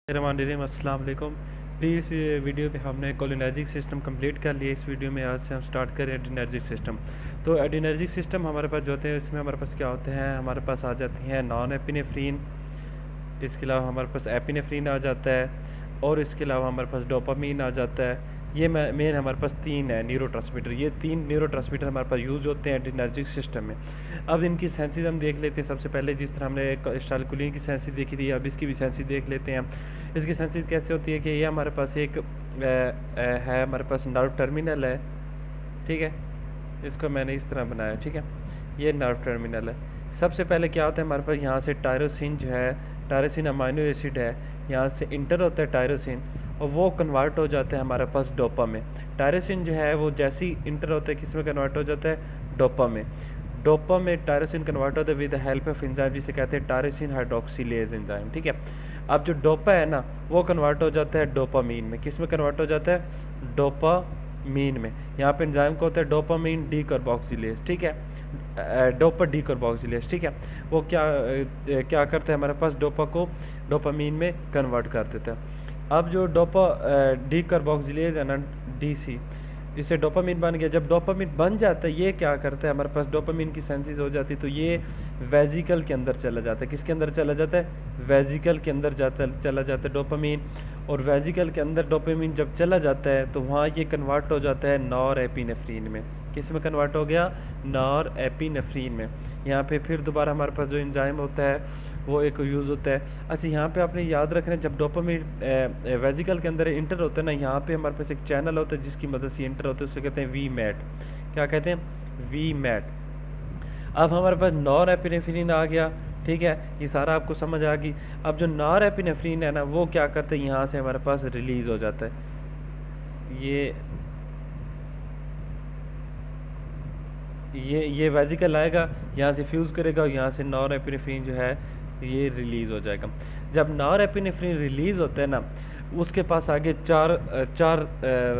अस्सलाम वालेकुम। Previous video पे हमने कोलिनर्जिक सिस्टम कंप्लीट कर लिया। इस वीडियो में आज से हम स्टार्ट करें एडिनर्जिक सिस्टम। तो एडिनर्जिक सिस्टम हमारे पास जो होते हैं इसमें हमारे पास क्या होते हैं, हमारे पास आ जाती हैं नॉन एपिनेफ्रीन, इसके अलावा हमारे पास एपिनेफ्रीन आ जाता है और इसके अलावा हमारे पास डोपामीन आ जाता है। ये मेन हमारे पास तीन है न्यूरोट्रांसमीटर। ये तीन न्यूरोट्रांसमीटर हमारे पास यूज़ होते हैं एडिनर्जिक सिस्टम में। अब इनकी सेंसेस हम देख लेते हैं। सबसे पहले जिस तरह हमने एसिटाइलकोलिन की सेंसेस देखी थी, अब इसकी भी सेंसेस देख लेते हैं। इसकी सेंसेस कैसे होती है कि ये हमारे पास एक है, हमारे पास नर्व टर्मिनल है, ठीक है। इसको मैंने इस तरह बनाया, ठीक है। ये नर्व टर्मिनल है। सबसे पहले क्या होता है हमारे पास, यहाँ से टायरोसिन जो है, टायरोसिन अमाइनो एसिड है, यहाँ से इंटर होता है टायरोसिन और वो कन्वर्ट हो जाता है हमारे पास डोपा में। टायरोसिन जो है वो जैसे ही इंटर होता है किस में कन्वर्ट हो जाता है, डोपा में। डोपा में टायरोसिन कन्वर्ट होता है with the help of enzyme जिसे कहते हैं टायरोसिन हाइड्रोक्सिलेज एंजाइम, ठीक है। अब जो डोपा है ना वो कन्वर्ट हो जाता है डोपामीन में। किस में कन्वर्ट हो जाता है, डोपामीन में। यहाँ पे एंजाइम को होता है डोपामीन डी कार्बोक्सिलेज, ठीक है, डोपा डी कार्बोक्सिलेज, ठीक है। वो क्या करता है हमारे पास, डोपा को डोपामीन में कन्वर्ट कर देता है। अब जो डोपा डी कार्बोक्सिलेज है ना, डीसी, इससे डोपामीन बन गया। जब डोपामीन बन जाता है ये क्या करता है, हमारे पास डोपामीन की सेंसिस हो जाती है तो ये वेजिकल के अंदर चला जाता है। किसके अंदर चला जाता है, वेजिकल के अंदर चला जाता है डोपामीन। और वेजिकल के अंदर डोपामीन जब चला जाता है तो वहाँ ये कन्वर्ट हो जाता है नॉर एपिनेफ्रीन में। किस में कन्वर्ट हो गया, नॉर एपिनेफ्रीन में। यहाँ पे फिर दोबारा हमारे पास जो एंजाइम होता है वो एक यूज़ होता है। अच्छा, यहाँ पे आपने याद रखना है जब डोपामीन वेजिकल के अंदर इंटर होता है ना, यहाँ पे हमारे पास एक चैनल होता है जिसकी मदद से इंटर होता है, उसे कहते हैं वी मैट। क्या कहते हैं, वी मैट। अब हमारे पास नॉर एपिनेफ्रीन आ गया, ठीक है, ये सारा आपको समझ आ गई। अब जो नॉर एपिनेफ्रीन है ना वो क्या करते हैं, यहाँ से हमारे पास रिलीज हो जाता है। ये वेजिकल आएगा, यहाँ से फ्यूज़ करेगा और यहाँ से नॉर एपिनेफ्रीन जो है ये रिलीज़ हो जाएगा। जब नॉर एपिनेफ्रीन रिलीज़ होता है ना, उसके पास आगे चार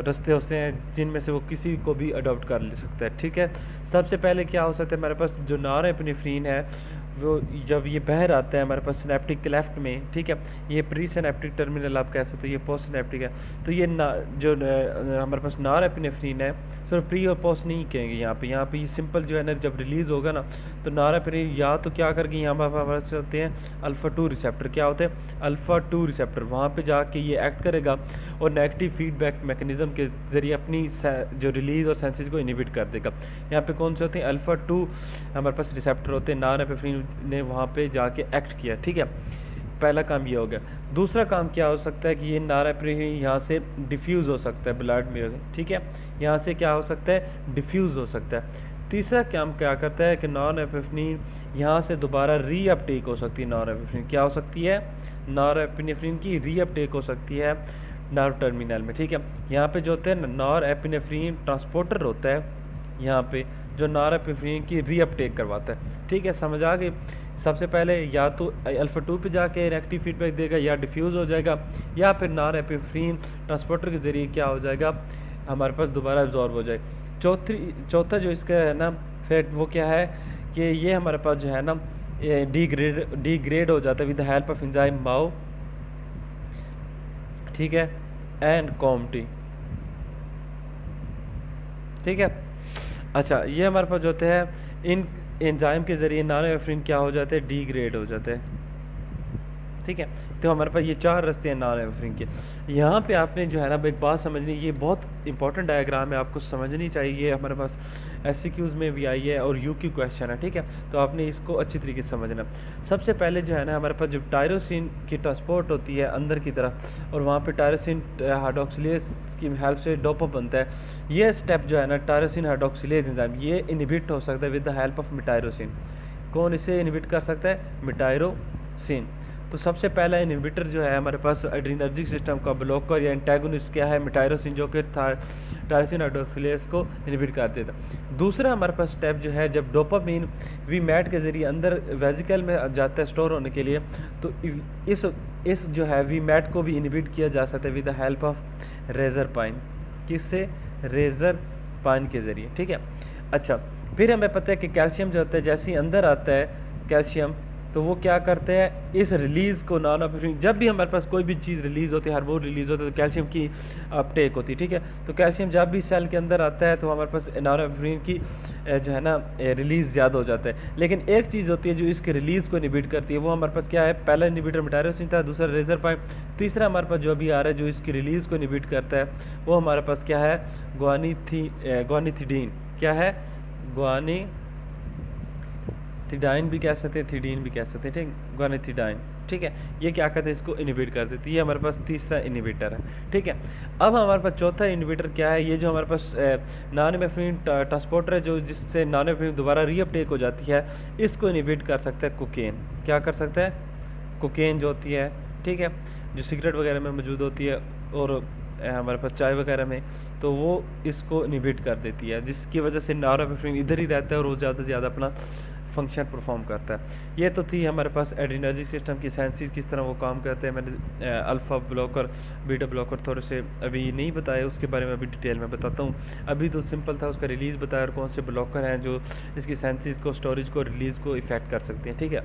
रास्ते होते हैं जिनमें से वो किसी को भी अडॉप्ट कर ले सकता है, ठीक है। सबसे पहले क्या हो सकता है, हमारे पास जो नॉर एपिनेफ्रीन है वो जब ये बाहर आता है हमारे पास सिनेप्टिक के लेफ्ट में, ठीक है, ये प्री सिनेप्टिक टर्मिनल आप कह सकते हो, ये पोस्ट सिनेप्टिक है। तो ये हमारे पास नॉर एपिनेफ्रीन है, सर प्री और पोस्ट नहीं कहेंगे यहाँ पे ये सिंपल जो है ना, जब रिलीज़ होगा ना तो नॉर एपिनेफ्रीन या तो क्या करके यहाँ पर हमारे पास होते हैं अल्फ़ा 2 रिसेप्टर। क्या होते हैं, अल्फ़ा 2 रिसेप्टर। वहाँ पे जाके ये एक्ट करेगा और नेगेटिव फीडबैक मैकेनिज्म के ज़रिए अपनी जो रिलीज़ और सेंसेस को इनिबिट कर देगा। यहाँ पे कौन से होते हैं, अल्फ़ा 2 हमारे पास रिसेप्टर होते हैं। नॉर एपिनेफ्रीन ने वहाँ पे जाके एक्ट किया, ठीक है। पहला काम ये हो गया। दूसरा काम क्या हो सकता है कि ये नॉर एपिनेफ्रीन यहाँ से डिफ्यूज़ हो सकता है ब्लड में, ठीक है, यहाँ से क्या हो सकता है, डिफ्यूज़ हो सकता है। तीसरा काम क्या करता है कि नॉर एपिनेफ्रीन यहाँ से दोबारा रीअपटेक हो सकती है। नॉर एपिनेफ्रीन क्या हो सकती है, नॉर एपिनेफ्रीन की रीअपटेक हो सकती है नर्व टर्मिनल में, ठीक है। यहाँ पे जो होते हैं नॉर एपिनेफ्रीन ट्रांसपोर्टर होता है यहाँ पे, जो नॉर एपिनेफ्रीन की रीअपटेक करवाता है, ठीक है। समझ आ गई। सबसे पहले या तो अल्फ़ा 2 पे जाके नेगेटिव फीडबैक देगा या डिफ्यूज़ हो जाएगा, या फिर नॉर एपिनेफ्रीन ट्रांसपोर्टर के ज़रिए क्या हो जाएगा, हमारे पास दोबारा एब्जॉर्ब हो जाए। चौथा जो इसका है ना फैक्ट वो क्या है कि ये हमारे पास जो है ना डिग्रेड हो जाता है with the help of enzyme MAO, ठीक है, एंड कॉम्टी, ठीक है। अच्छा, ये हमारे पास जो होते हैं इन एंजाइम के ज़रिए नॉर एपिनेफ्रीन क्या हो जाते हैं, डिग्रेड हो जाते हैं, ठीक है। तो हमारे पास ये चार रास्ते हैं नॉन एपिनेफ्रीन के। यहाँ पे आपने जो है ना एक बात समझनी, ये बहुत इंपॉर्टेंट डायग्राम है, आपको समझनी चाहिए। ये हमारे पास एससीक्यूज़ में भी आई है और यूक्यू क्वेश्चन है, ठीक है। तो आपने इसको अच्छी तरीके से समझना। सबसे पहले जो है ना हमारे पास जब टायरोसिन की ट्रांसपोर्ट होती है अंदर की तरफ और वहाँ पर टायरोसिन हाइड्रोक्सिलेज की हेल्प से डोपा बनता है, ये स्टेप जो है ना टायरोसिन हाइड्रोक्सिलेज एंजाइम ये इनहिबिट हो सकता है विद द हेल्प ऑफ मिटायरोसिन। कौन इसे इनहिबिट कर सकता है, मिटायरोसिन। तो सबसे पहला इनहिबिटर जो है हमारे पास एड्रीनर्जिक सिस्टम का ब्लॉकर या एंटागोनिस्ट क्या है, मिटायरोसिन, जो कि टायरोसिन हाइड्रोक्सिलेज को इनहिबिट कर देता। दूसरा हमारे पास स्टेप जो है जब डोपामीन वी मैट के ज़रिए अंदर वेजिकल में जाता है स्टोर होने के लिए, तो इस जो है वी मैट को भी इनहिबिट किया जा सकता है with the help of razor pine. किससे, रेजर पाइन के ज़रिए, ठीक है। अच्छा, फिर हमें पता है कि कैल्शियम जो होता है जैसे ही अंदर आता है कैल्शियम, तो वो क्या करते हैं, इस रिलीज़ को नॉरएपिनेफ्रिन, जब भी हमारे पास कोई भी चीज़ रिलीज़ होती है, हार्मोन रिलीज़ होता है, तो कैल्शियम की अपटेक होती है, ठीक है। तो कैल्शियम जब भी सेल के अंदर आता है तो हमारे पास नॉरएपिनेफ्रिन की जो है ना रिलीज़ ज़्यादा हो जाता है। लेकिन एक चीज़ होती है जो इसके रिलीज़ को इनहिबिट करती है, वो हमारे पास क्या है, पहला इनहिबिटर टायरोसिन था, दूसरा रेजरपाइम, तीसरा हमारे पास जो अभी आ रहा है जो इसकी रिलीज़ को इनहिबिट करता है वो हमारे पास क्या है, ग्वानिथिडीन। क्या है, ग्वानिथिडाइन भी कह सकते हैं, थिडीन भी कह सकते हैं, ठीक, ग्वानिथिडाइन, ठीक है। ये क्या करते हैं, इसको इनहिबिट कर देती है। ये हमारे पास तीसरा इनहिबिटर है, ठीक है। अब हमारे पास चौथा इनहिबिटर क्या है, ये जो हमारे पास नॉरएपिनेफ्रिन ट्रांसपोर्टर है, जो जिससे नॉरएपिनेफ्रिन दोबारा रीअपटेक हो जाती है, इसको इनहिबिट कर सकता है कोकेन। क्या कर सकता है, कोकेन जो होती है, ठीक है, जो सिगरेट वगैरह में मौजूद होती है और हमारे पास चाय वगैरह में, तो वो इसको इनहिबिट कर देती है, जिसकी वजह से नॉरएपिनेफ्रिन इधर ही रहता है और वो ज़्यादा से ज़्यादा अपना फंक्शन परफॉर्म करता है। ये तो थी हमारे पास एड्रेनर्जिक सिस्टम की साइंसिस, किस तरह वो काम करते हैं। मैंने अल्फ़ा ब्लॉकर, बीटा ब्लॉकर थोड़े से अभी नहीं बताए, उसके बारे में अभी डिटेल में बताता हूँ। अभी तो सिंपल था, उसका रिलीज़ बताया और कौन से ब्लॉकर हैं जो इसकी साइंसिस को, स्टोरेज को, रिलीज़ को इफ़ेक्ट कर सकते हैं, ठीक है।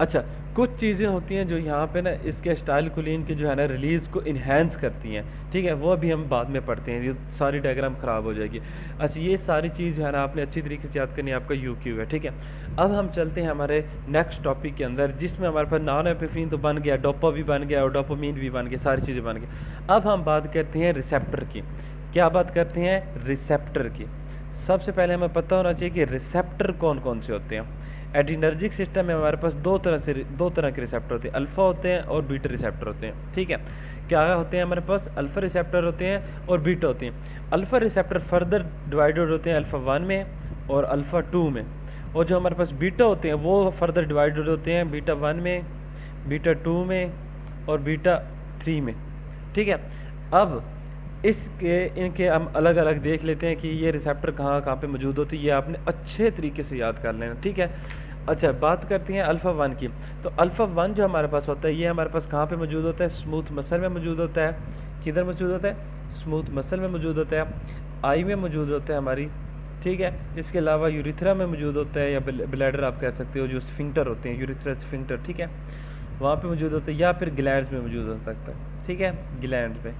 अच्छा, कुछ चीज़ें होती हैं जो यहाँ पे ना इसके एसिटाइलकोलिन की जो है ना रिलीज़ को इन्हेंस करती हैं, ठीक है, वो अभी हम बाद में पढ़ते हैं, ये सारी डायग्राम ख़राब हो जाएगी। अच्छा, ये सारी चीज़ जो है ना आपने अच्छी तरीके से याद करनी है, आपका UQ है, ठीक है। अब हम चलते हैं हमारे नेक्स्ट टॉपिक के अंदर, जिसमें हमारे पास नॉरएपिनेफ्रिन तो बन गया, डोपा भी बन गया और डोपामीन भी बन गया, सारी चीज़ें बन गई। अब हम बात करते हैं रिसेप्टर की। क्या बात करते हैं, रिसेप्टर की। सबसे पहले हमें पता होना चाहिए कि रिसेप्टर कौन कौन से होते हैं। एड्रेनर्जिक सिस्टम में हमारे पास दो तरह के रिसेप्टर होते हैं, अल्फ़ा होते हैं और बीटा रिसेप्टर होते हैं, ठीक है। क्या होते हैं हमारे पास, अल्फ़ा रिसेप्टर होते हैं और बीटा होते हैं। अल्फ़ा रिसेप्टर फर्दर डिवाइडेड होते हैं अल्फ़ा 1 में और अल्फ़ा 2 में, और जो हमारे पास बीटा होते हैं वो फर्दर डिवाइडेड होते हैं बीटा 1 में, बीटा 2 में और बीटा 3 में, ठीक है। अब इनके हम अलग अलग देख लेते हैं कि ये रिसेप्टर कहाँ कहाँ पे मौजूद होती है, ये आपने अच्छे तरीके से याद कर लेना, ठीक है। अच्छा, बात करते हैं अल्फ़ा 1 की। तो अल्फ़ा 1 जो हमारे पास होता है, ये हमारे पास कहाँ पे मौजूद होता है, स्मूथ मसल में मौजूद होता है। किधर मौजूद होता है, स्मूथ मसल में मौजूद होता है, आई में मौजूद होता है हमारी, ठीक है। इसके अलावा यूरिथ्रा में मौजूद होता है, या ब्लैडर आप कह सकते हो, जो स्फिंक्टर होते हैं, यूरिथ्रा स्फिंक्टर, ठीक है, वहाँ पे मौजूद होते हैं, या फिर ग्लैंड्स में मौजूद हो सकता है, ठीक है, ग्लैंड में,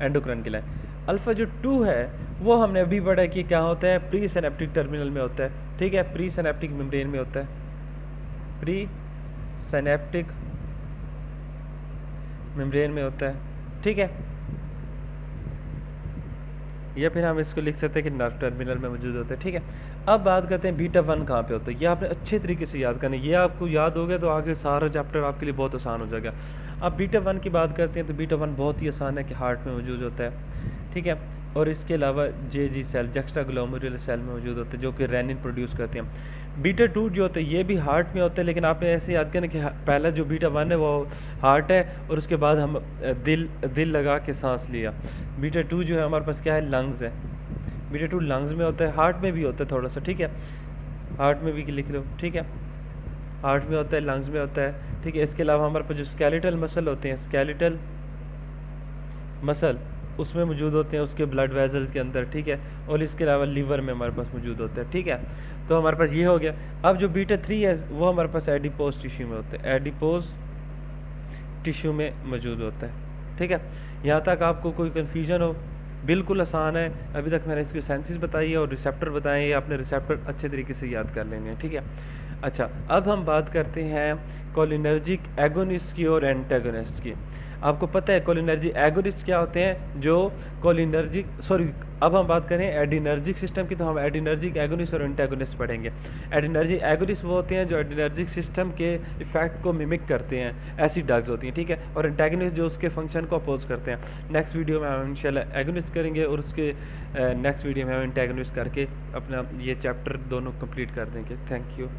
एंडोक्राइन ग्लैंड। अल्फ़ा जो 2 है वो हमने अभी पढ़ा कि क्या होता है, प्री सिनेप्टिक टर्मिनल में होता है, ठीक है, प्री सिनेप्टिक मेम्ब्रेन में होता है, प्री सिनेप्टिक मेम्ब्रेन में होता है, ठीक है। या फिर हम इसको लिख सकते हैं कि नर्व टर्मिनल में मौजूद होता है, ठीक है। अब बात करते हैं बीटा 1 कहाँ पे होता है। ये आपने अच्छे तरीके से याद करना है, ये आपको याद हो गया तो आगे सारा चैप्टर आपके लिए बहुत आसान हो जाएगा। अब बीटा 1 की बात करते हैं तो बीटा 1 बहुत ही आसान है कि हार्ट में मौजूद होता है, ठीक है। और इसके अलावा JG सेल, जक्स्ट्राग्लोमेरुलर सेल में मौजूद होते हैं, जो कि रेनिन प्रोड्यूस करते हैं। बीटा 2 जो होता है ये भी हार्ट में होता है, लेकिन आपने ऐसे याद करना कि पहला जो बीटा 1 है वो हार्ट है, और उसके बाद हम दिल लगा के सांस लिया। बीटा 2 जो है हमारे पास क्या है, लंग्स है। बीटा 2 लंग्स में होता है, हार्ट में भी होता है थोड़ा सा, ठीक है, हार्ट में भी लिख लो, ठीक है, हार्ट में होता है, लंग्स में होता है, ठीक है। इसके अलावा हमारे पास जो स्केलेटल मसल होते हैं, स्केलेटल मसल उसमें मौजूद होते हैं, उसके ब्लड वेजल्स के अंदर, ठीक है। और इसके अलावा लीवर में हमारे पास मौजूद होता है, ठीक है। तो हमारे पास ये हो गया। अब जो बीटा 3 है वो हमारे पास एडिपोज टिश्यू में होता है, एडिपोज टिश्यू में मौजूद होता है, ठीक है। यहाँ तक आपको कोई कन्फ्यूजन हो, बिल्कुल आसान है। अभी तक मैंने इसकी सेंसेस बताई है और रिसेप्टर बताए हैं, आपने रिसेप्टर अच्छे तरीके से याद कर लेंगे, ठीक है। अच्छा, अब हम बात करते हैं कोलिनर्जिक एगोनिस्ट की और एंटागोनिस्ट की। आपको पता है कोलिनर्जिक एगोनिस्ट क्या होते हैं, जो अब हम बात करें एड्रेनर्जिक सिस्टम की, तो हम एड्रेनर्जिक एगोनिस्ट और एंटागोनिस्ट पढ़ेंगे। एड्रेनर्जिक एगोनिस्ट वो होते हैं जो एड्रेनर्जिक सिस्टम के इफेक्ट को मिमिक करते हैं, ऐसी ड्रग्स होती हैं, ठीक है। और एंटागोनिस्ट जो उसके फंक्शन को अपोज करते हैं। नेक्स्ट वीडियो में हम इंशाल्लाह एगोनिस्ट करेंगे और उसके नेक्स्ट वीडियो में हम एंटागोनिस्ट करके अपना ये चैप्टर दोनों कंप्लीट कर देंगे। Thank you.